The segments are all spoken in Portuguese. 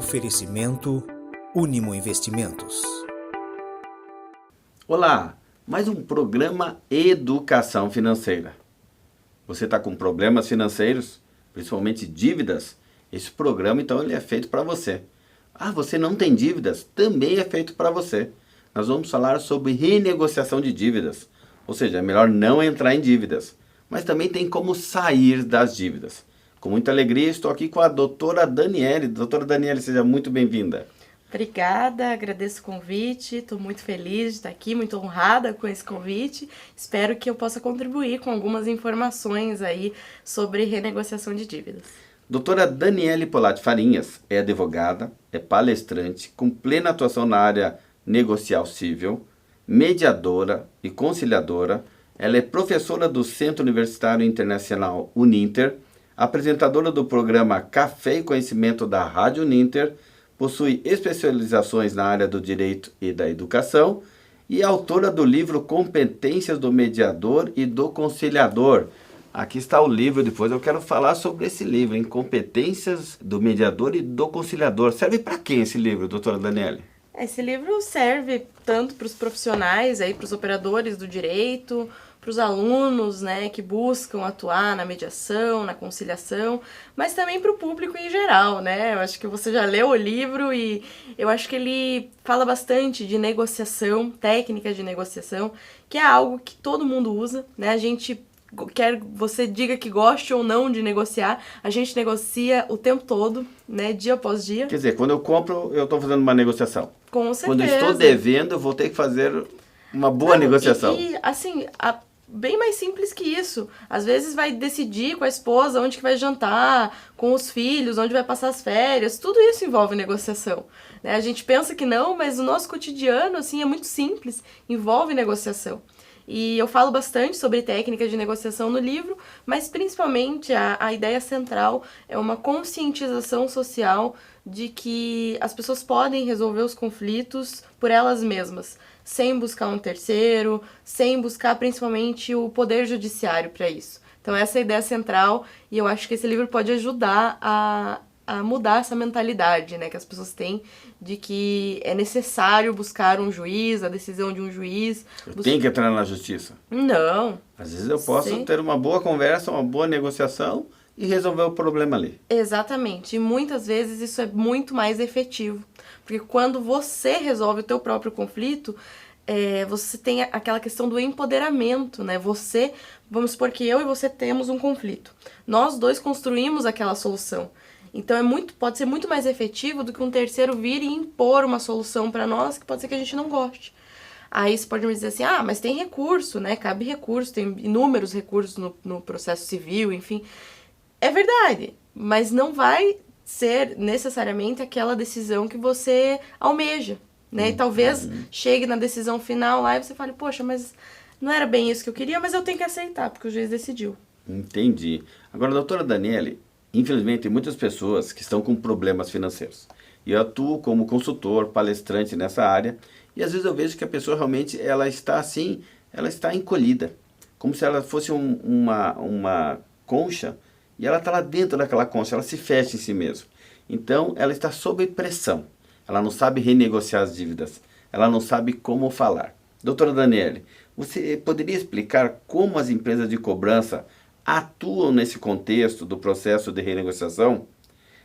Oferecimento Unimo Investimentos. Olá, mais um programa Educação Financeira. Você está com problemas financeiros, principalmente dívidas? Esse programa, então, ele é feito para você. Você não tem dívidas? Também é feito para você. Nós vamos falar sobre renegociação de dívidas. Ou seja, é melhor não entrar em dívidas. Mas também tem como sair das dívidas. Com muita alegria, estou aqui com a doutora Daniele. Doutora Daniele, seja muito bem-vinda. Obrigada, agradeço o convite, estou muito feliz de estar aqui, muito honrada com esse convite. Espero que eu possa contribuir com algumas informações aí sobre renegociação de dívidas. Doutora Daniele Polatti Farinhas é advogada, é palestrante, com plena atuação na área negocial civil, mediadora e conciliadora. Ela é professora do Centro Universitário Internacional Uninter, apresentadora do programa Café e Conhecimento da Rádio Uninter, possui especializações na área do direito e da educação e é autora do livro Competências do Mediador e do Conciliador. Aqui está o livro, depois eu quero falar sobre esse livro, em Competências do Mediador e do Conciliador. Serve para quem esse livro, doutora Daniele? Esse livro serve tanto para os profissionais, para os operadores do direito, para os alunos, que buscam atuar na mediação, na conciliação, mas também para o público em geral, Eu acho que você já leu o livro e eu acho que ele fala bastante de negociação, técnicas de negociação, que é algo que todo mundo usa, A gente quer você diga que goste ou não de negociar, a gente negocia o tempo todo, dia após dia. Quer dizer, quando eu compro, eu estou fazendo uma negociação. Com certeza. Quando eu estou devendo, eu vou ter que fazer uma boa negociação. E assim, bem mais simples que isso. Às vezes vai decidir com a esposa onde que vai jantar, com os filhos, onde vai passar as férias. Tudo isso envolve negociação. A gente pensa que não, mas o nosso cotidiano é muito simples, envolve negociação. E eu falo bastante sobre técnicas de negociação no livro, mas principalmente a ideia central é uma conscientização social de que as pessoas podem resolver os conflitos por elas mesmas, sem buscar um terceiro, sem buscar principalmente o poder judiciário para isso. Então essa é a ideia central e eu acho que esse livro pode ajudar a mudar essa mentalidade, que as pessoas têm de que é necessário buscar um juiz, a decisão de um juiz. Tem que entrar na justiça? Não. Às vezes eu posso ter uma boa conversa, uma boa negociação e resolver o problema ali. Exatamente. E muitas vezes isso é muito mais efetivo. Porque quando você resolve o teu próprio conflito, você tem aquela questão do empoderamento, Você, vamos supor que eu e você temos um conflito. Nós dois construímos aquela solução. Então pode ser muito mais efetivo do que um terceiro vir e impor uma solução para nós que pode ser que a gente não goste. Aí você pode me dizer assim, mas tem recurso, Cabe recurso, tem inúmeros recursos no processo civil, enfim. É verdade, mas não vai ser necessariamente aquela decisão que você almeja, E talvez chegue na decisão final lá e você fale, poxa, mas não era bem isso que eu queria, mas eu tenho que aceitar, porque o juiz decidiu. Entendi. Agora, doutora Daniele, infelizmente, tem muitas pessoas que estão com problemas financeiros. E eu atuo como consultor, palestrante nessa área, e às vezes eu vejo que a pessoa realmente ela está encolhida, como se ela fosse uma concha, e ela está lá dentro daquela concha, ela se fecha em si mesma. Então, ela está sob pressão, ela não sabe renegociar as dívidas, ela não sabe como falar. Doutora Daniele, você poderia explicar como as empresas de cobrança atuam nesse contexto do processo de renegociação?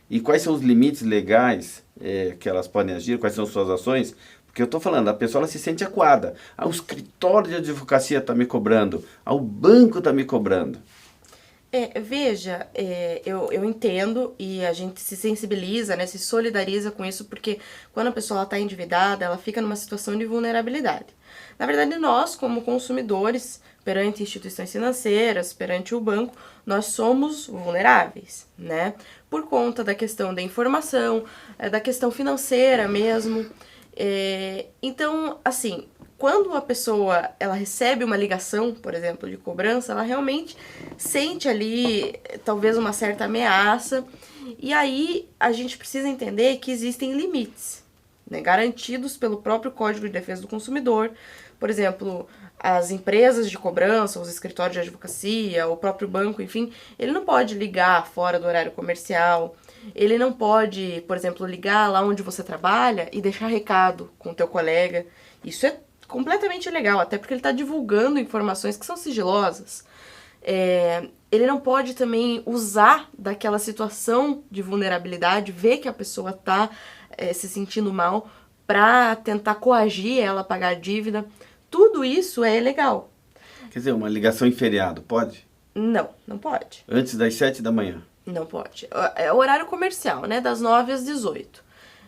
E quais são os limites legais que elas podem agir? Quais são suas ações? Porque eu estou falando, a pessoa ela se sente acuada. O escritório de advocacia está me cobrando. O banco está me cobrando. Veja, eu entendo e a gente se sensibiliza, se solidariza com isso, porque quando a pessoa está endividada, ela fica numa situação de vulnerabilidade. Na verdade, nós, como consumidores, perante instituições financeiras, perante o banco, nós somos vulneráveis, Por conta da questão da informação, da questão financeira mesmo. Então, assim, quando a pessoa ela recebe uma ligação, por exemplo, de cobrança, ela realmente sente ali talvez uma certa ameaça. E aí a gente precisa entender que existem limites, garantidos pelo próprio Código de Defesa do Consumidor. Por exemplo, as empresas de cobrança, os escritórios de advocacia, o próprio banco, enfim, ele não pode ligar fora do horário comercial. Ele não pode, por exemplo, ligar lá onde você trabalha e deixar recado com o teu colega. Isso é completamente ilegal, até porque ele está divulgando informações que são sigilosas. Ele não pode também usar daquela situação de vulnerabilidade, ver que a pessoa está se sentindo mal, para tentar coagir ela a pagar a dívida. Tudo isso é ilegal. Quer dizer, uma ligação em feriado, pode? Não, não pode. Antes das 7 da manhã? Não pode. É horário comercial, né? Das 9 às 18.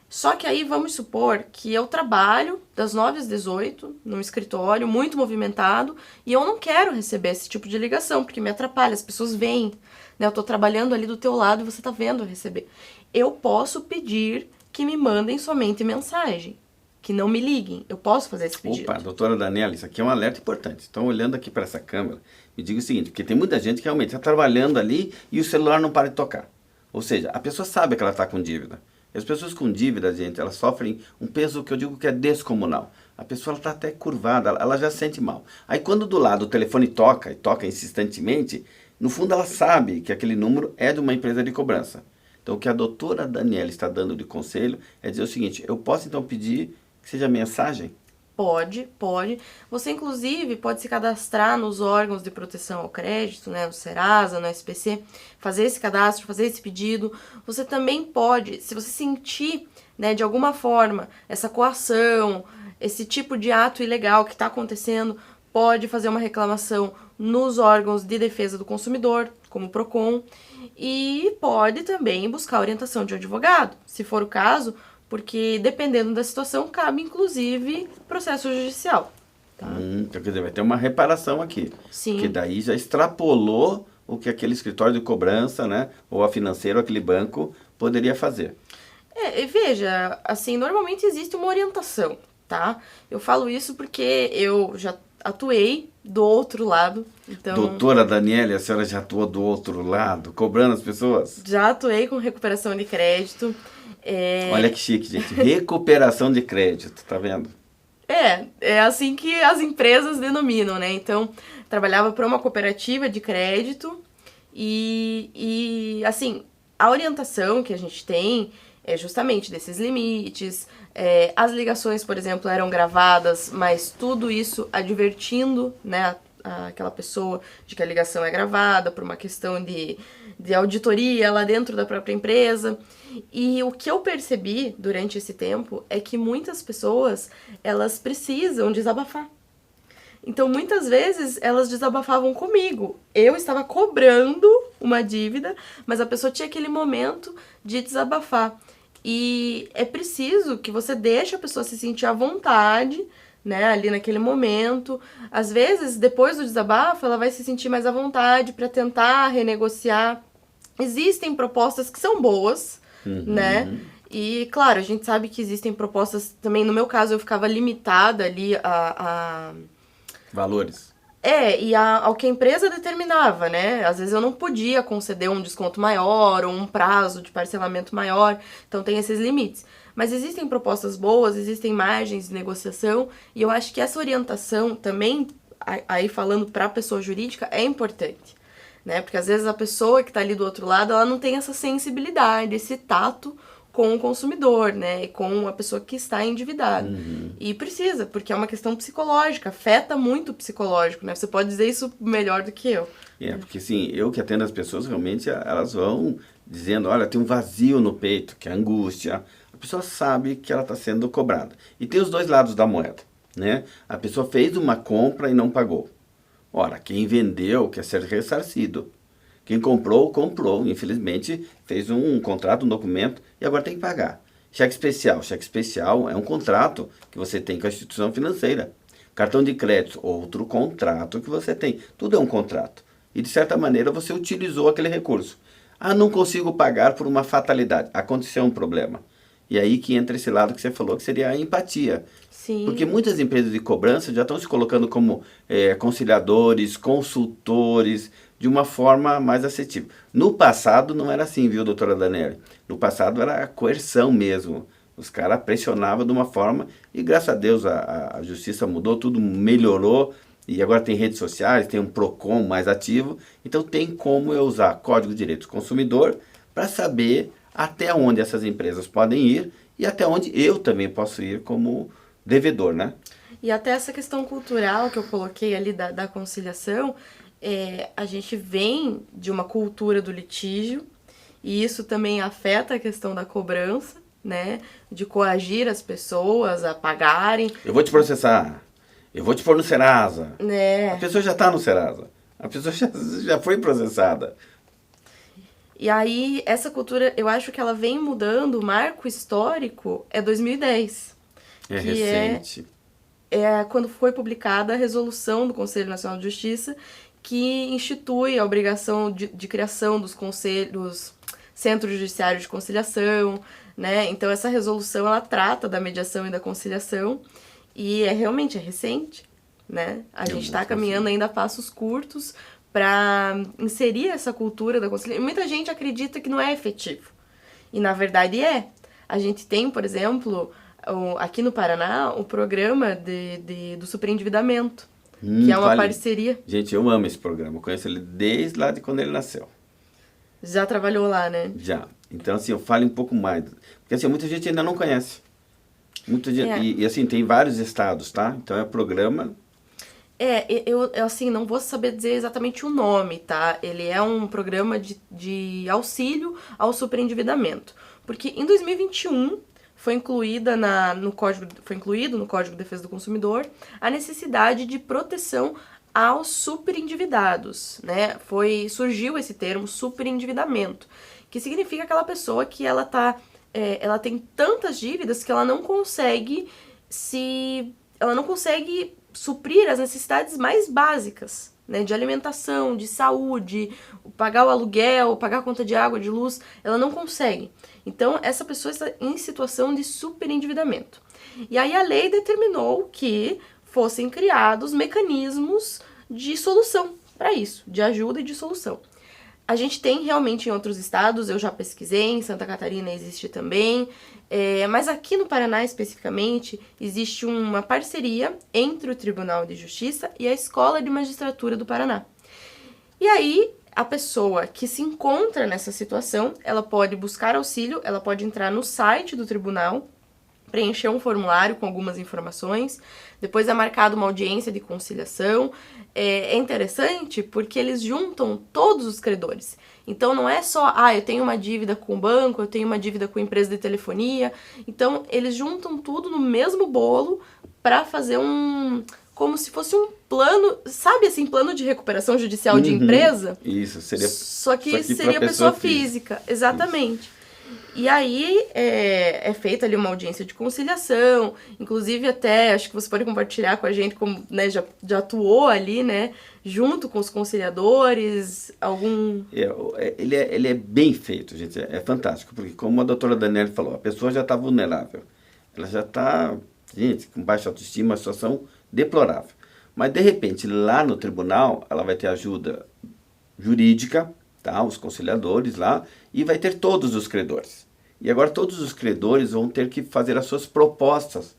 Só que aí vamos supor que eu trabalho das 9 às 18 num escritório muito movimentado e eu não quero receber esse tipo de ligação, porque me atrapalha, as pessoas veem, né? Eu tô trabalhando ali do teu lado e você tá vendo eu receber. Eu posso pedir que me mandem somente mensagem, que não me liguem. Eu posso fazer esse pedido. Opa, doutora Daniela, isso aqui é um alerta importante. Então, olhando aqui para essa câmera, me diga o seguinte, porque tem muita gente que realmente está trabalhando ali e o celular não para de tocar. Ou seja, a pessoa sabe que ela está com dívida. E as pessoas com dívida, gente, elas sofrem um peso que eu digo que é descomunal. A pessoa está até curvada, ela já sente mal. Aí quando do lado o telefone toca, e toca insistentemente, no fundo ela sabe que aquele número é de uma empresa de cobrança. Então o que a doutora Daniela está dando de conselho é dizer o seguinte, eu posso então pedir que seja mensagem? Pode. Você, inclusive, pode se cadastrar nos órgãos de proteção ao crédito, né, no Serasa, no SPC, fazer esse cadastro, fazer esse pedido. Você também pode, se você sentir, né, de alguma forma, essa coação, esse tipo de ato ilegal que está acontecendo, pode fazer uma reclamação nos órgãos de defesa do consumidor, como o PROCON, e pode também buscar orientação de um advogado, se for o caso, porque dependendo da situação, cabe inclusive processo judicial. Tá? Quer dizer, vai ter uma reparação aqui. Sim. Que daí já extrapolou o que aquele escritório de cobrança, né, ou a financeira, ou aquele banco, poderia fazer. E veja, assim, normalmente existe uma orientação, tá? Eu falo isso porque eu já atuei do outro lado, então... Doutora Daniela, a senhora já atuou do outro lado, cobrando as pessoas? Já atuei com recuperação de crédito. Olha que chique, gente. Recuperação de crédito, tá vendo? É assim que as empresas denominam, né? Então, trabalhava para uma cooperativa de crédito e assim, a orientação que a gente tem é justamente desses limites. As ligações, por exemplo, eram gravadas, mas tudo isso advertindo, né, aquela pessoa de que a ligação é gravada por uma questão de auditoria lá dentro da própria empresa. E o que eu percebi durante esse tempo é que muitas pessoas, elas precisam desabafar. Então, muitas vezes, elas desabafavam comigo. Eu estava cobrando uma dívida, mas a pessoa tinha aquele momento de desabafar. E é preciso que você deixe a pessoa se sentir à vontade, né, ali naquele momento. Às vezes, depois do desabafo, ela vai se sentir mais à vontade para tentar renegociar. Existem propostas que são boas, né? E, claro, a gente sabe que existem propostas também. No meu caso, eu ficava limitada ali a valores. E ao que a empresa determinava, né? Às vezes eu não podia conceder um desconto maior ou um prazo de parcelamento maior, então tem esses limites. Mas existem propostas boas, existem margens de negociação, e eu acho que essa orientação também, aí falando para a pessoa jurídica, é importante, né? Porque às vezes a pessoa que está ali do outro lado, ela não tem essa sensibilidade, esse tato com o consumidor, né, e com a pessoa que está endividada. E precisa, porque é uma questão psicológica, afeta muito o psicológico, né? Você pode dizer isso melhor do que eu. Porque assim, eu que atendo as pessoas, realmente elas vão dizendo, olha, tem um vazio no peito, que é a angústia. A pessoa sabe que ela está sendo cobrada. E tem os dois lados da moeda, né? A pessoa fez uma compra e não pagou. Ora, quem vendeu quer ser ressarcido. Quem comprou, comprou. Infelizmente, fez um contrato, um documento e agora tem que pagar. Cheque especial. Cheque especial é um contrato que você tem com a instituição financeira. Cartão de crédito, outro contrato que você tem. Tudo é um contrato. E, de certa maneira, você utilizou aquele recurso. Ah, não consigo pagar por uma fatalidade. Aconteceu um problema. E aí que entra esse lado que você falou, que seria a empatia. Sim. Porque muitas empresas de cobrança já estão se colocando como conciliadores, consultores, de uma forma mais assertiva. No passado não era assim, viu, doutora Daniela? No passado era coerção mesmo. Os caras pressionavam de uma forma e, graças a Deus, a justiça mudou, tudo melhorou. E agora tem redes sociais, tem um PROCON mais ativo. Então tem como eu usar Código de Direitos do Consumidor para saber até onde essas empresas podem ir e até onde eu também posso ir como devedor, né? E até essa questão cultural que eu coloquei ali da conciliação, a gente vem de uma cultura do litígio, e isso também afeta a questão da cobrança, né? De coagir as pessoas a pagarem. Eu vou te processar, eu vou te pôr no Serasa. Né? A pessoa já está no Serasa, a pessoa já foi processada. E aí, essa cultura, eu acho que ela vem mudando, o marco histórico é 2010. É que recente. É quando foi publicada a resolução do Conselho Nacional de Justiça que institui a obrigação de criação dos centros judiciários de conciliação, né? Então essa resolução ela trata da mediação e da conciliação e realmente é recente, né? A gente está caminhando ainda a passos curtos para inserir essa cultura da conciliação. E muita gente acredita que não é efetivo e na verdade é. A gente tem, por exemplo, aqui no Paraná, o programa do superendividamento, que é uma parceria. Gente, eu amo esse programa, eu conheço ele desde lá de quando ele nasceu. Já trabalhou lá, né? Já. Então, assim, eu falo um pouco mais. Porque, assim, muita gente ainda não conhece. Muita gente, e, assim, tem vários estados, tá? Então, é programa... Eu assim, não vou saber dizer exatamente o nome, tá? Ele é um programa de auxílio ao superendividamento. Porque em 2021 foi incluído no Código de Defesa do Consumidor a necessidade de proteção aos superendividados, né? Surgiu esse termo superendividamento, que significa aquela pessoa que ela tem tantas dívidas que ela não consegue suprir as necessidades mais básicas, né, de alimentação, de saúde, pagar o aluguel, pagar a conta de água, de luz, ela não consegue. Então, essa pessoa está em situação de superendividamento. E aí a lei determinou que fossem criados mecanismos de solução para isso, de ajuda e de solução. A gente tem realmente em outros estados, eu já pesquisei, em Santa Catarina existe também, mas aqui no Paraná especificamente existe uma parceria entre o Tribunal de Justiça e a Escola de Magistratura do Paraná. E aí, a pessoa que se encontra nessa situação, ela pode buscar auxílio, ela pode entrar no site do tribunal, preencher um formulário com algumas informações, depois é marcada uma audiência de conciliação. É interessante porque eles juntam todos os credores. Então não é só, eu tenho uma dívida com o banco, eu tenho uma dívida com a empresa de telefonia. Então eles juntam tudo no mesmo bolo para fazer como se fosse um plano, sabe assim, plano de recuperação judicial de empresa? Isso, seria... Só que seria pessoa física. Exatamente. Isso. E aí é feita ali uma audiência de conciliação, inclusive até, acho que você pode compartilhar com a gente como, né, já atuou ali, né, junto com os conciliadores, Ele é bem feito, gente, é fantástico, porque como a doutora Daniele falou, a pessoa já está vulnerável, ela já está, gente, com baixa autoestima, uma situação deplorável. Mas, de repente, lá no tribunal, ela vai ter ajuda jurídica, tá? Os conciliadores lá, e vai ter todos os credores. E agora todos os credores vão ter que fazer as suas propostas,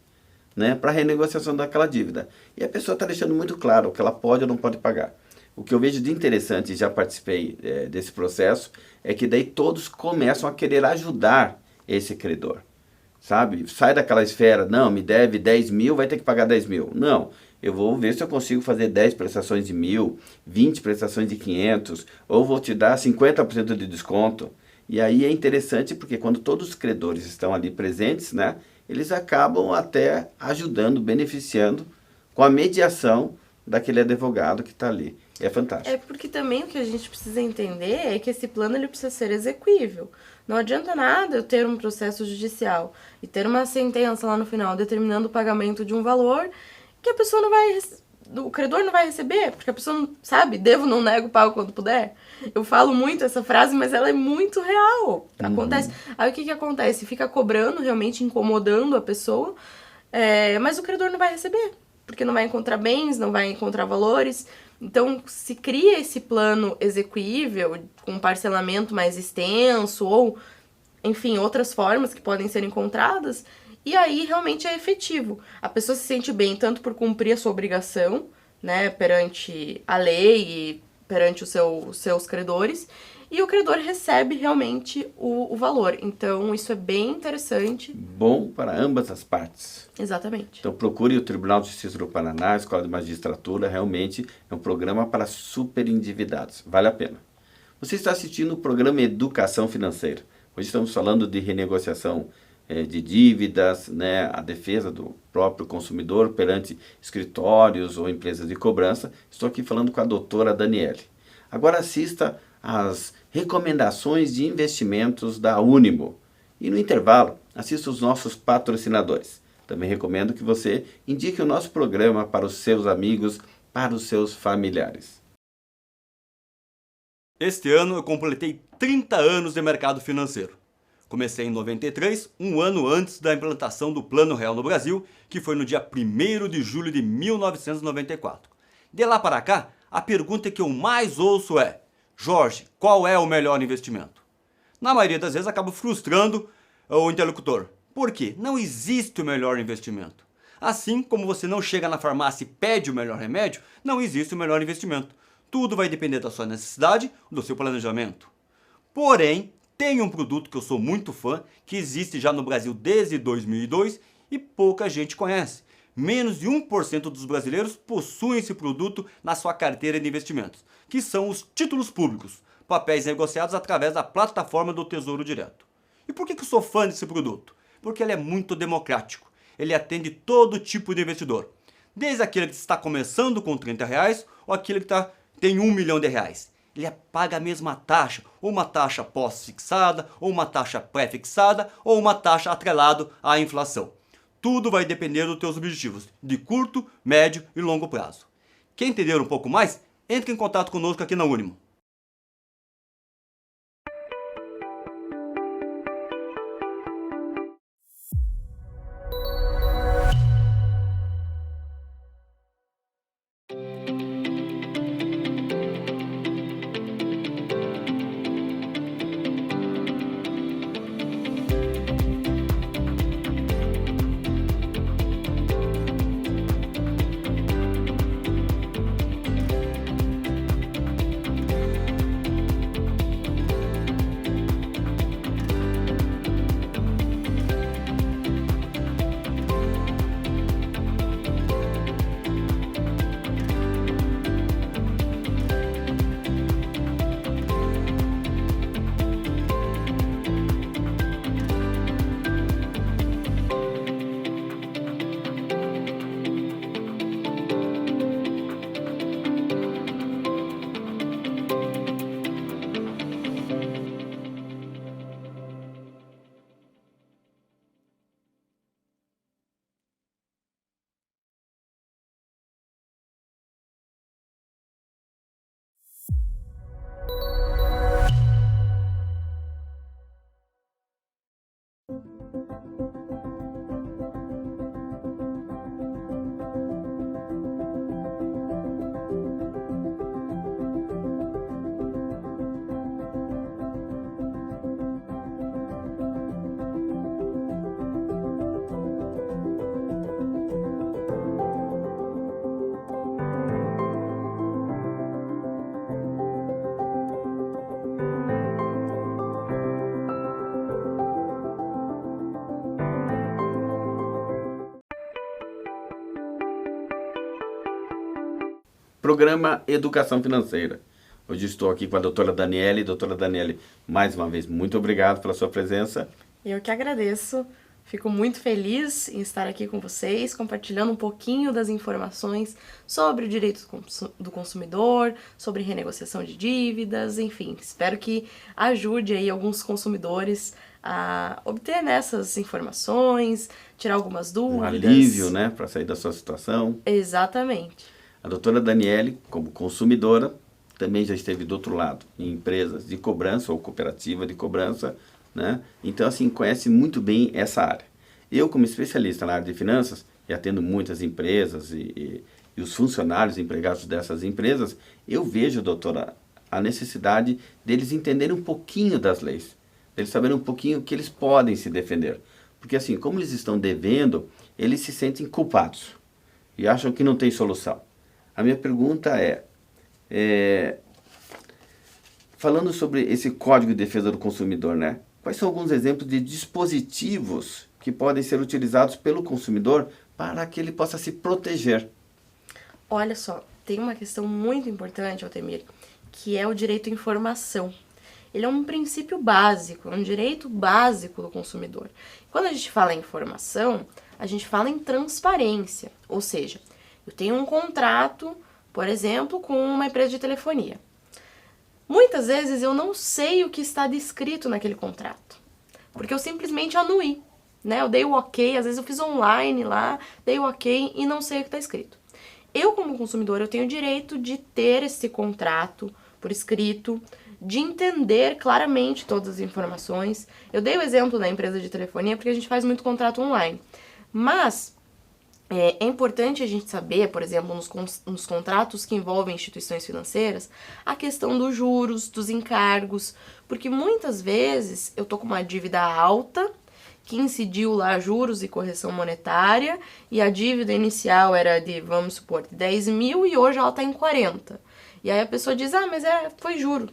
né, para a renegociação daquela dívida. E a pessoa está deixando muito claro o que ela pode ou não pode pagar. O que eu vejo de interessante, já participei desse processo, é que daí todos começam a querer ajudar esse credor. Sabe? Sai daquela esfera, não, me deve 10 mil, vai ter que pagar 10 mil. Não, eu vou ver se eu consigo fazer 10 prestações de 1.000, 20 prestações de 500, ou vou te dar 50% de desconto. E aí é interessante porque quando todos os credores estão ali presentes, né, eles acabam até ajudando, beneficiando com a mediação daquele advogado que está ali. É fantástico. É porque também o que a gente precisa entender é que esse plano ele precisa ser exequível. Não adianta nada eu ter um processo judicial e ter uma sentença lá no final determinando o pagamento de um valor que a pessoa não vai, o credor não vai receber, porque a pessoa não sabe, devo, não nego, pago quando puder. Eu falo muito essa frase, mas ela é muito real. Acontece. Aí o que acontece? Fica cobrando, realmente incomodando a pessoa, mas o credor não vai receber, porque não vai encontrar bens, não vai encontrar valores. Então, se cria esse plano exequível, com parcelamento mais extenso, ou, enfim, outras formas que podem ser encontradas, e aí realmente é efetivo. A pessoa se sente bem tanto por cumprir a sua obrigação, né, perante a lei e perante os seus credores, e o credor recebe realmente o valor. Então, isso é bem interessante. Bom para ambas as partes. Exatamente. Então procure o Tribunal de Justiça do Paraná, a Escola de Magistratura, realmente é um programa para super endividados, vale a pena. Você está assistindo o programa Educação Financeira. Hoje estamos falando de renegociação de dívidas, né, a defesa do próprio consumidor perante escritórios ou empresas de cobrança. Estou aqui falando com a doutora Daniele. Agora assista às recomendações de investimentos da Unimo. E no intervalo, assista os nossos patrocinadores. Também recomendo que você indique o nosso programa para os seus amigos, para os seus familiares. Este ano eu completei 30 anos de mercado financeiro. Comecei em 93, um ano antes da implantação do Plano Real no Brasil, que foi no dia 1º de julho de 1994. De lá para cá, a pergunta que eu mais ouço é: Jorge, qual é o melhor investimento? Na maioria das vezes acabo frustrando o interlocutor. Por quê? Não existe o melhor investimento. Assim como você não chega na farmácia e pede o melhor remédio, não existe o melhor investimento. Tudo vai depender da sua necessidade, do seu planejamento. Porém, tem um produto que eu sou muito fã, que existe já no Brasil desde 2002 e pouca gente conhece. Menos de 1% dos brasileiros possuem esse produto na sua carteira de investimentos, que são os títulos públicos, papéis negociados através da plataforma do Tesouro Direto. E por que eu sou fã desse produto? Porque ele é muito democrático. Ele atende todo tipo de investidor. Desde aquele que está começando com R$30 ou aquele que tem R$1 milhão. Ele paga a mesma taxa, ou uma taxa pós-fixada, ou uma taxa pré-fixada, ou uma taxa atrelado à inflação. Tudo vai depender dos teus objetivos, de curto, médio e longo prazo. Quer entender um pouco mais? Entre em contato conosco aqui na Unimo. Programa Educação Financeira. Hoje estou aqui com a doutora Daniele. Doutora Daniele, mais uma vez, muito obrigado pela sua presença. Eu que agradeço. Fico muito feliz em estar aqui com vocês, compartilhando um pouquinho das informações sobre o direito do consumidor, sobre renegociação de dívidas, enfim. Espero que ajude aí alguns consumidores a obter nessas informações, tirar algumas dúvidas. Um alívio, né, para sair da sua situação. Exatamente. A doutora Daniele, como consumidora, também já esteve do outro lado, em empresas de cobrança ou cooperativa de cobrança, né? Então, assim, conhece muito bem essa área. Eu, como especialista na área de finanças, e atendo muitas empresas e os funcionários empregados dessas empresas, eu vejo, doutora, a necessidade deles entenderem um pouquinho das leis, deles saberem um pouquinho que eles podem se defender. Porque, assim, como eles estão devendo, eles se sentem culpados e acham que não tem solução. A minha pergunta é Falando sobre esse Código de Defesa do Consumidor, né? Quais são alguns exemplos de dispositivos que podem ser utilizados pelo consumidor para que ele possa se proteger? Olha só, tem uma questão muito importante, Altemir, que é o direito à informação. Ele é um princípio básico, um direito básico do consumidor. Quando a gente fala em informação, a gente fala em transparência, ou seja, eu tenho um contrato, por exemplo, com uma empresa de telefonia. Muitas vezes eu não sei o que está descrito naquele contrato, porque eu simplesmente anuí, né? Eu dei o ok, às vezes eu fiz online lá, dei o ok e não sei o que está escrito. Eu, como consumidor, eu tenho o direito de ter esse contrato por escrito, de entender claramente todas as informações. Eu dei o exemplo da empresa de telefonia porque a gente faz muito contrato online. Mas é importante a gente saber, por exemplo, nos contratos que envolvem instituições financeiras, a questão dos juros, dos encargos, porque muitas vezes eu tô com uma dívida alta, que incidiu lá juros e correção monetária, e a dívida inicial era de, vamos supor, 10 mil e hoje ela está em 40. E aí a pessoa diz, mas foi juro.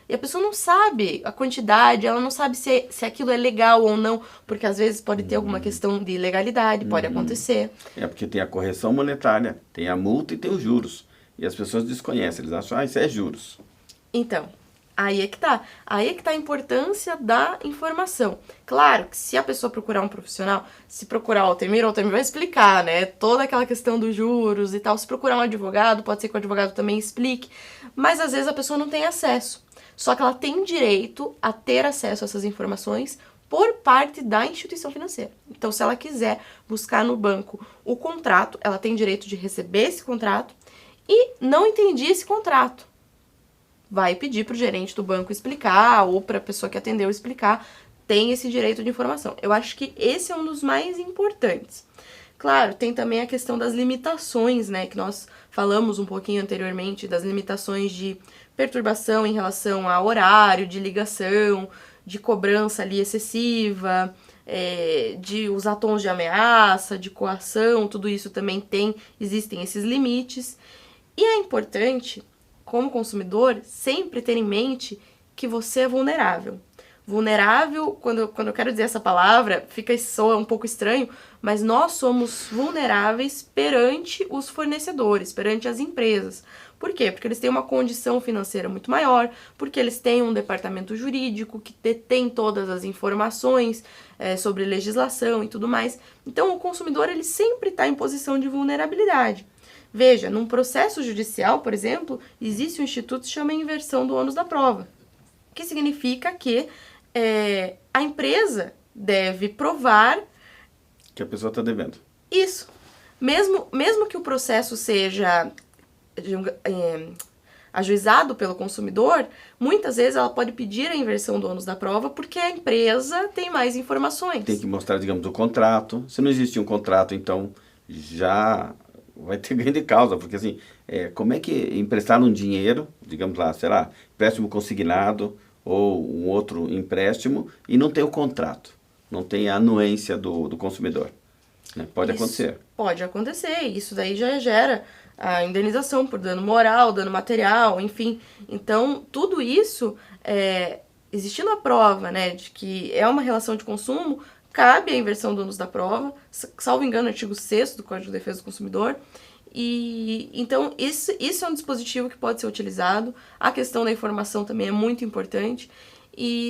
E a pessoa não sabe a quantidade, ela não sabe se aquilo é legal ou não, porque às vezes pode ter alguma questão de legalidade, pode acontecer. É porque tem a correção monetária, tem a multa e tem os juros. E as pessoas desconhecem, eles acham, isso é juros. Então, aí é que tá a importância da informação. Claro que se a pessoa procurar um profissional, se procurar o Altemir vai explicar, né, toda aquela questão dos juros e tal. Se procurar um advogado, pode ser que o advogado também explique, mas às vezes a pessoa não tem acesso. Só que ela tem direito a ter acesso a essas informações por parte da instituição financeira. Então, se ela quiser buscar no banco o contrato, ela tem direito de receber esse contrato e não entendi esse contrato. Vai pedir para o gerente do banco explicar ou para a pessoa que atendeu explicar, tem esse direito de informação. Eu acho que esse é um dos mais importantes. Claro, tem também a questão das limitações, né, que nós falamos um pouquinho anteriormente, das limitações de perturbação em relação a horário de ligação, de cobrança ali excessiva, de usar tons de ameaça, de coação, tudo isso também existem esses limites. E é importante, como consumidor, sempre ter em mente que você é vulnerável. Vulnerável, quando eu quero dizer essa palavra, soa um pouco estranho, mas nós somos vulneráveis perante os fornecedores, perante as empresas. Por quê? Porque eles têm uma condição financeira muito maior, porque eles têm um departamento jurídico que detém todas as informações sobre legislação e tudo mais. Então, o consumidor ele sempre está em posição de vulnerabilidade. Veja, num processo judicial, por exemplo, existe um instituto que se chama inversão do ônus da prova, que significa que a empresa deve provar que a pessoa está devendo. Isso. Mesmo que o processo seja ajuizado pelo consumidor, muitas vezes ela pode pedir a inversão do ônus da prova porque a empresa tem mais informações. Tem que mostrar, digamos, o contrato. Se não existe um contrato, então já vai ter ganho de causa, porque assim, como é que emprestar um dinheiro, digamos lá, sei lá, empréstimo consignado ou um outro empréstimo e não tem o contrato, não tem a anuência do consumidor, né? Pode acontecer. Pode acontecer, isso daí já gera a indenização por dano moral, dano material, enfim. Então, tudo isso, existindo a prova, né, de que é uma relação de consumo, cabe a inversão do ônus da prova, salvo engano, artigo 6º do Código de Defesa do Consumidor. E então, isso é um dispositivo que pode ser utilizado. A questão da informação também é muito importante.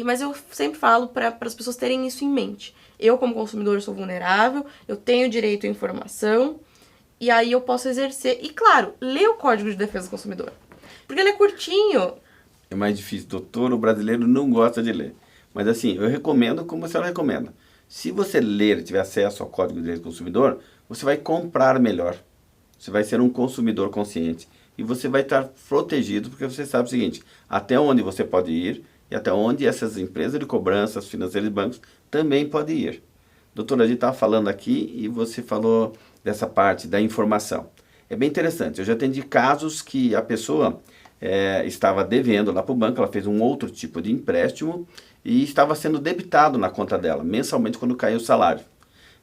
Mas eu sempre falo para as pessoas terem isso em mente. Eu, como consumidor, sou vulnerável, eu tenho direito à informação, e aí eu posso exercer. E, claro, ler o Código de Defesa do Consumidor. Porque ele é curtinho. É mais difícil, doutor, o brasileiro não gosta de ler. Mas assim, eu recomendo como a senhora recomenda. Se você ler e tiver acesso ao Código de Defesa do Consumidor, você vai comprar melhor. Você vai ser um consumidor consciente. E você vai estar protegido, porque você sabe o seguinte, até onde você pode ir e até onde essas empresas de cobranças financeiras e bancos também podem ir. Doutora, a gente estava falando aqui e você falou dessa parte da informação. É bem interessante. Eu já atendi casos que a pessoa estava devendo lá para o banco, ela fez um outro tipo de empréstimo e estava sendo debitado na conta dela, mensalmente quando caiu o salário.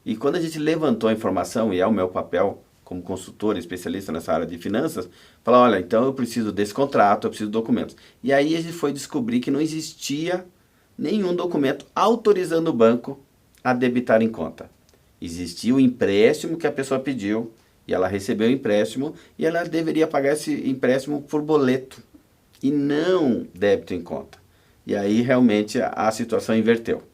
E quando a gente levantou a informação, e é o meu papel como consultor, especialista nessa área de finanças, falar, olha, então eu preciso desse contrato, eu preciso de documentos. E aí a gente foi descobrir que não existia nenhum documento autorizando o banco a debitar em conta. Existia o empréstimo que a pessoa pediu, e ela recebeu o empréstimo, e ela deveria pagar esse empréstimo por boleto, e não débito em conta. E aí realmente a situação inverteu.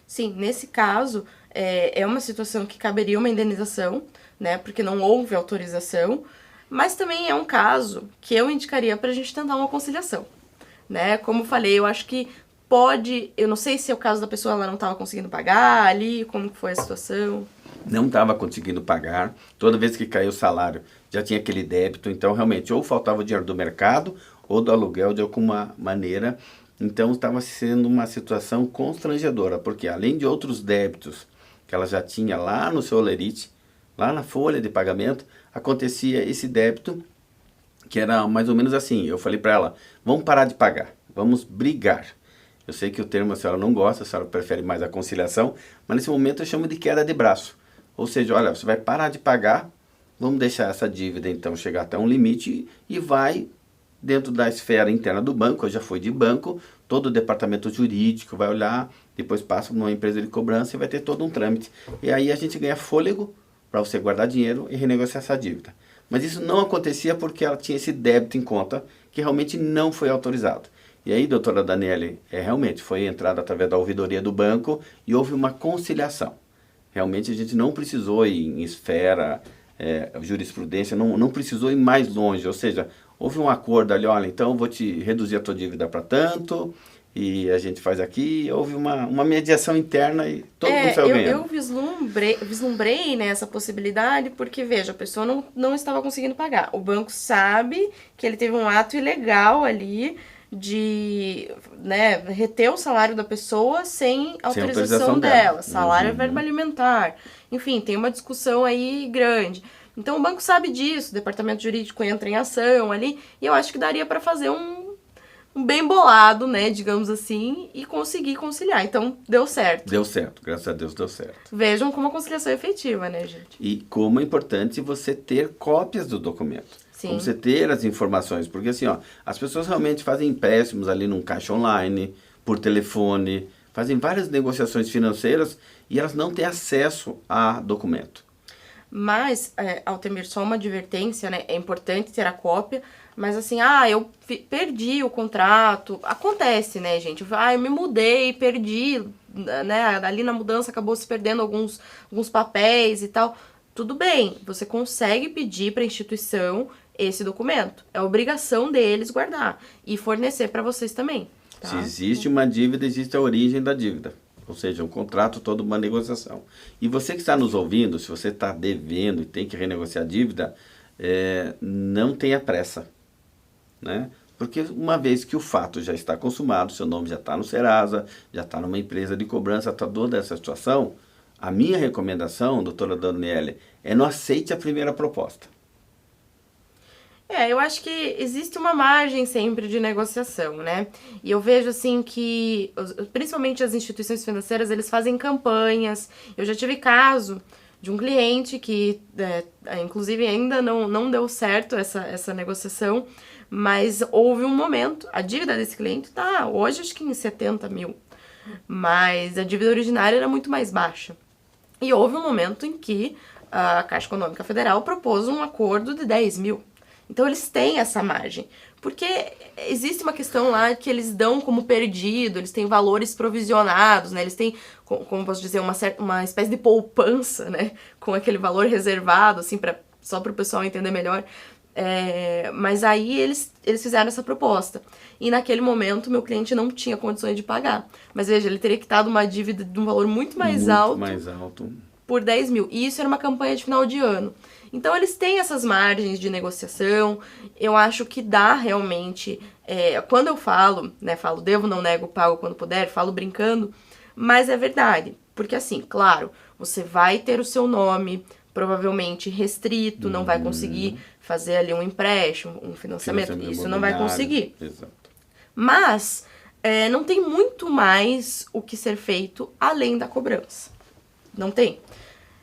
Sim, nesse caso, é uma situação que caberia uma indenização, né, porque não houve autorização, mas também é um caso que eu indicaria para a gente tentar uma conciliação, né? Como eu falei, eu acho que pode, eu não sei se é o caso da pessoa, ela não estava conseguindo pagar ali, como que foi a situação. Não estava conseguindo pagar, toda vez que caiu o salário já tinha aquele débito, então realmente ou faltava o dinheiro do mercado ou do aluguel de alguma maneira, então estava sendo uma situação constrangedora, porque além de outros débitos que ela já tinha lá no seu holerite, lá na folha de pagamento, acontecia esse débito que era mais ou menos assim, eu falei para ela, vamos parar de pagar, vamos brigar. Eu sei que o termo a senhora não gosta, a senhora prefere mais a conciliação, mas nesse momento eu chamo de queda de braço. Ou seja, olha, você vai parar de pagar, vamos deixar essa dívida então chegar até um limite e vai dentro da esfera interna do banco, eu já fui de banco, todo o departamento jurídico vai olhar, depois passa numa empresa de cobrança e vai ter todo um trâmite. E aí a gente ganha fôlego para você guardar dinheiro e renegociar essa dívida. Mas isso não acontecia porque ela tinha esse débito em conta que realmente não foi autorizado. E aí, doutora Daniele, realmente foi entrada através da ouvidoria do banco e houve uma conciliação. Realmente a gente não precisou ir em esfera, jurisprudência, não precisou ir mais longe, ou seja, houve um acordo ali, olha, então eu vou te reduzir a tua dívida para tanto, e a gente faz aqui, houve uma mediação interna e todo mundo saiu ganhando. Eu vislumbrei, né, essa possibilidade, porque, veja, a pessoa não estava conseguindo pagar. O banco sabe que ele teve um ato ilegal ali, de, né, reter o salário da pessoa sem autorização dela. Salário é verba alimentar. Enfim, tem uma discussão aí grande. Então o banco sabe disso, o departamento jurídico entra em ação ali, e eu acho que daria para fazer um bem bolado, né, digamos assim, e conseguir conciliar. Então deu certo. Deu certo, graças a Deus deu certo. Vejam como a conciliação é efetiva, né, gente? E como é importante você ter cópias do documento. Sim. Como você ter as informações, porque assim, ó, as pessoas realmente fazem empréstimos ali num caixa online, por telefone, fazem várias negociações financeiras e elas não têm acesso a documento. Mas, Altemir, só uma advertência, né, é importante ter a cópia, mas assim, eu perdi o contrato, acontece, né, gente, eu me mudei, perdi, né, ali na mudança acabou se perdendo alguns papéis e tal, tudo bem, você consegue pedir para a instituição esse documento. É obrigação deles guardar e fornecer para vocês também. Tá? Se existe uma dívida, existe a origem da dívida. Ou seja, um contrato, toda uma negociação. E você que está nos ouvindo, se você está devendo e tem que renegociar a dívida, não tenha pressa. Né? Porque uma vez que o fato já está consumado, seu nome já está no Serasa, já está numa empresa de cobrança, está toda essa situação, a minha recomendação, doutora Daniele, não aceite a primeira proposta. Eu acho que existe uma margem sempre de negociação, né? E eu vejo, assim, que, principalmente as instituições financeiras, eles fazem campanhas. Eu já tive caso de um cliente que, inclusive, ainda não deu certo essa negociação, mas houve um momento, a dívida desse cliente tá hoje acho que em 70 mil, mas a dívida originária era muito mais baixa. E houve um momento em que a Caixa Econômica Federal propôs um acordo de 10 mil. Então eles têm essa margem, porque existe uma questão lá que eles dão como perdido, eles têm valores provisionados, né? Eles têm, como posso dizer, uma espécie de poupança, né? Com aquele valor reservado, assim, só para o pessoal entender melhor. Mas aí eles fizeram essa proposta. E naquele momento meu cliente não tinha condições de pagar. Mas veja, ele teria quitado uma dívida de um valor muito mais alto por 10 mil. E isso era uma campanha de final de ano. Então eles têm essas margens de negociação. Eu acho que dá realmente... quando eu falo, né, devo, não nego, pago quando puder, falo brincando, mas é verdade. Porque assim, claro, você vai ter o seu nome provavelmente restrito, não vai conseguir fazer ali um empréstimo, um financiamento. Isso não vai conseguir. Exato. Mas não tem muito mais o que ser feito além da cobrança. Não tem.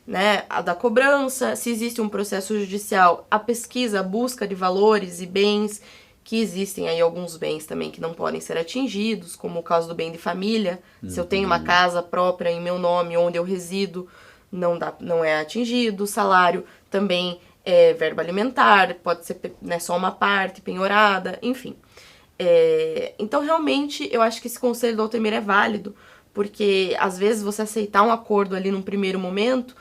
né, a da cobrança, se existe um processo judicial, a pesquisa, a busca de valores e bens, que existem aí alguns bens também que não podem ser atingidos, como o caso do bem de família. Se eu tenho uma casa própria em meu nome, onde eu resido, não é atingido. O salário também é verba alimentar, pode ser, né, só uma parte penhorada, enfim. Então, realmente, eu acho que esse conselho do Altemir é válido, porque às vezes você aceitar um acordo ali num primeiro momento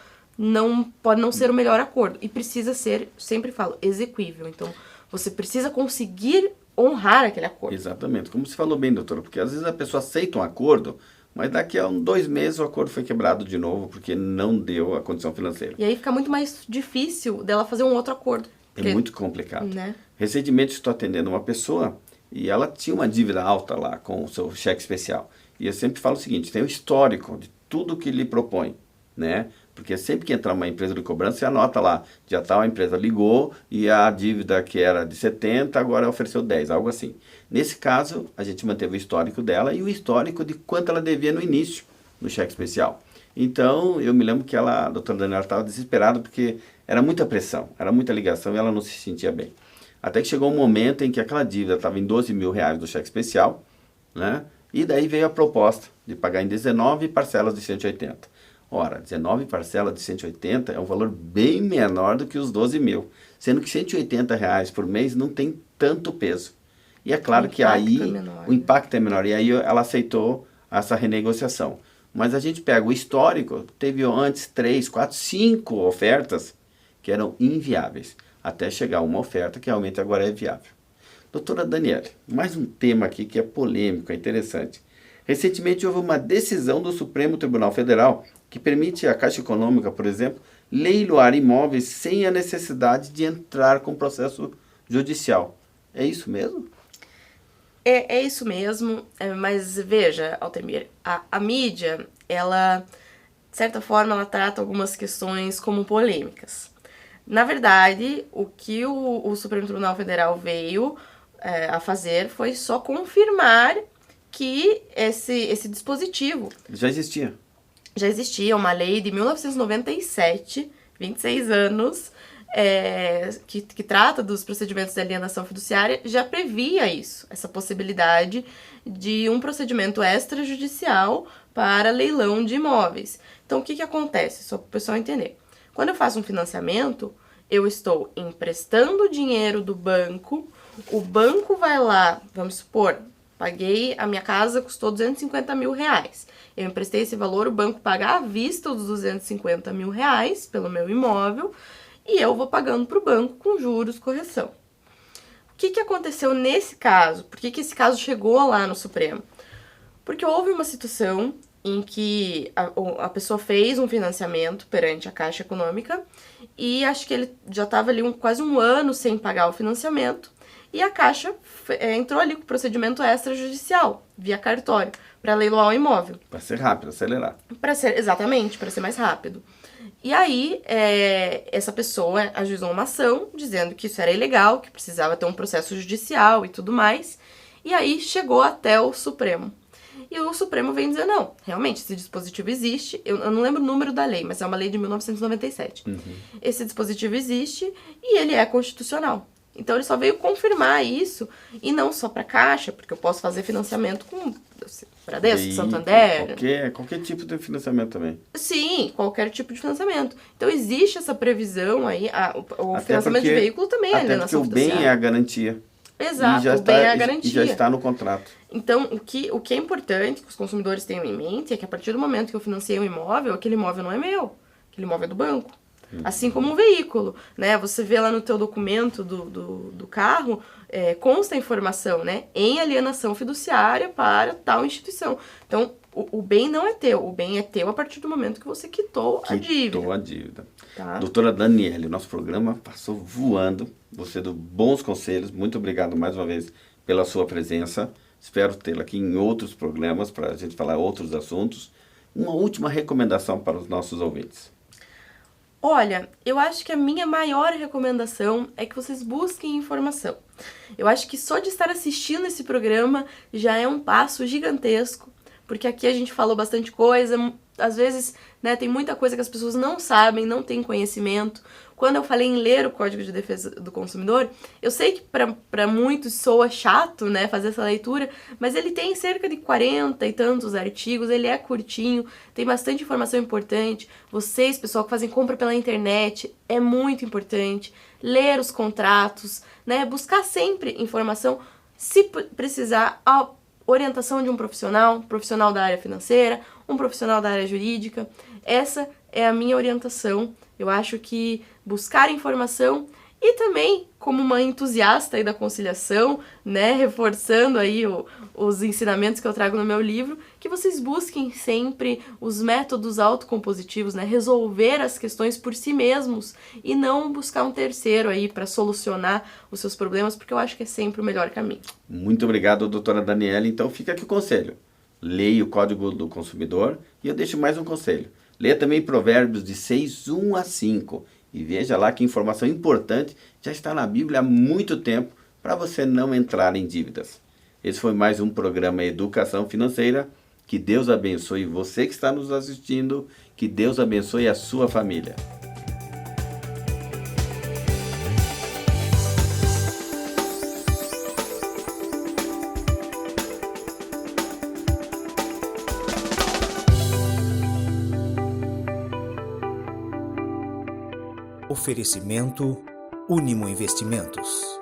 pode não ser o melhor acordo. E precisa ser, sempre falo, exequível. Então, você precisa conseguir honrar aquele acordo. Exatamente. Como você falou bem, doutora, porque às vezes a pessoa aceita um acordo, mas daqui a 2 meses o acordo foi quebrado de novo, porque não deu a condição financeira. E aí fica muito mais difícil dela fazer um outro acordo. É muito complicado. Né? Recentemente estou atendendo uma pessoa e ela tinha uma dívida alta lá com o seu cheque especial. E eu sempre falo o seguinte, tem o histórico de tudo que lhe propõe, né? Porque sempre que entrar uma empresa de cobrança, você anota lá, já tal, a empresa ligou e a dívida que era de 70, agora ofereceu 10, algo assim. Nesse caso, a gente manteve o histórico dela e o histórico de quanto ela devia no início, no cheque especial. Então, eu me lembro que a doutora Daniela estava desesperada porque era muita pressão, era muita ligação e ela não se sentia bem. Até que chegou um momento em que aquela dívida estava em R$12.000 do cheque especial, né? E daí veio a proposta de pagar em 19 parcelas de 180. Ora, 19 parcelas de 180 é um valor bem menor do que os 12 mil, sendo que R$180 por mês não tem tanto peso. E é claro que aí o impacto é menor, e aí ela aceitou essa renegociação. Mas a gente pega o histórico, teve antes 3, 4, 5 ofertas que eram inviáveis, até chegar a uma oferta que realmente agora é viável. Doutora Daniele, mais um tema aqui que é polêmico, é interessante. Recentemente houve uma decisão do Supremo Tribunal Federal que permite à Caixa Econômica, por exemplo, leiloar imóveis sem a necessidade de entrar com processo judicial. É isso mesmo? É isso mesmo, mas veja, Altemir, a mídia, ela, de certa forma, ela trata algumas questões como polêmicas. Na verdade, o que o Supremo Tribunal Federal veio a fazer foi só confirmar que esse dispositivo Já existia. Já existia uma lei de 1997, 26 anos, que trata dos procedimentos de alienação fiduciária, já previa isso, essa possibilidade de um procedimento extrajudicial para leilão de imóveis. Então, o que acontece? Só para o pessoal entender. Quando eu faço um financiamento, eu estou emprestando dinheiro do banco, o banco vai lá, vamos supor, paguei, a minha casa custou R$250.000. Eu emprestei esse valor, o banco paga à vista os R$250.000 pelo meu imóvel e eu vou pagando para o banco com juros, correção. O que aconteceu nesse caso? Por que esse caso chegou lá no Supremo? Porque houve uma situação em que a pessoa fez um financiamento perante a Caixa Econômica e acho que ele já estava ali quase um ano sem pagar o financiamento. E a Caixa entrou ali com o procedimento extrajudicial, via cartório, para leiloar o imóvel. Para ser rápido, acelerar. Exatamente, para ser mais rápido. E aí, essa pessoa ajuizou uma ação dizendo que isso era ilegal, que precisava ter um processo judicial e tudo mais. E aí, chegou até o Supremo. E o Supremo vem dizer, não, realmente, esse dispositivo existe. Eu não lembro o número da lei, mas é uma lei de 1997. Esse dispositivo existe e ele é constitucional. Então, ele só veio confirmar isso, e não só para Caixa, porque eu posso fazer financiamento com Bradesco, Santander. Qualquer tipo de financiamento também. Sim, qualquer tipo de financiamento. Então, existe essa previsão aí, o financiamento de veículo também é alienação fiduciária. Até porque o bem é a garantia. Exato, o bem é a garantia. E já está no contrato. Então, o que é importante que os consumidores tenham em mente é que a partir do momento que eu financiei um imóvel, aquele imóvel não é meu, aquele imóvel é do banco. Assim como um veículo, né? Você vê lá no teu documento do carro, consta a informação, né? Em alienação fiduciária para tal instituição. Então, o bem não é teu. O bem é teu a partir do momento que você quitou a dívida. Quitou a dívida. Tá? Doutora Daniele, nosso programa passou voando. Você deu bons conselhos. Muito obrigado mais uma vez pela sua presença. Espero tê-la aqui em outros programas para a gente falar outros assuntos. Uma última recomendação para os nossos ouvintes. Olha, eu acho que a minha maior recomendação é que vocês busquem informação. Eu acho que só de estar assistindo esse programa já é um passo gigantesco, porque aqui a gente falou bastante coisa, às vezes, né, tem muita coisa que as pessoas não sabem, não têm conhecimento. Quando eu falei em ler o Código de Defesa do Consumidor, eu sei que para muitos soa chato, né, fazer essa leitura, mas ele tem cerca de 40 e tantos artigos, ele é curtinho, tem bastante informação importante. Vocês, pessoal, que fazem compra pela internet, é muito importante. Ler os contratos, né, buscar sempre informação, se precisar, a orientação de um profissional da área financeira, um profissional da área jurídica. Essa é a minha orientação. Eu acho que buscar informação e também, como uma entusiasta aí da conciliação, né, reforçando aí os ensinamentos que eu trago no meu livro, que vocês busquem sempre os métodos autocompositivos, né, resolver as questões por si mesmos e não buscar um terceiro aí para solucionar os seus problemas, porque eu acho que é sempre o melhor caminho. Muito obrigado, doutora Daniela. Então fica aqui o conselho. Leia o Código do Consumidor e eu deixo mais um conselho. Leia também Provérbios de 6, 1 a 5 e veja lá que informação importante já está na Bíblia há muito tempo para você não entrar em dívidas. Esse foi mais um programa Educação Financeira. Que Deus abençoe você que está nos assistindo, que Deus abençoe a sua família. Oferecimento Unimo Investimentos.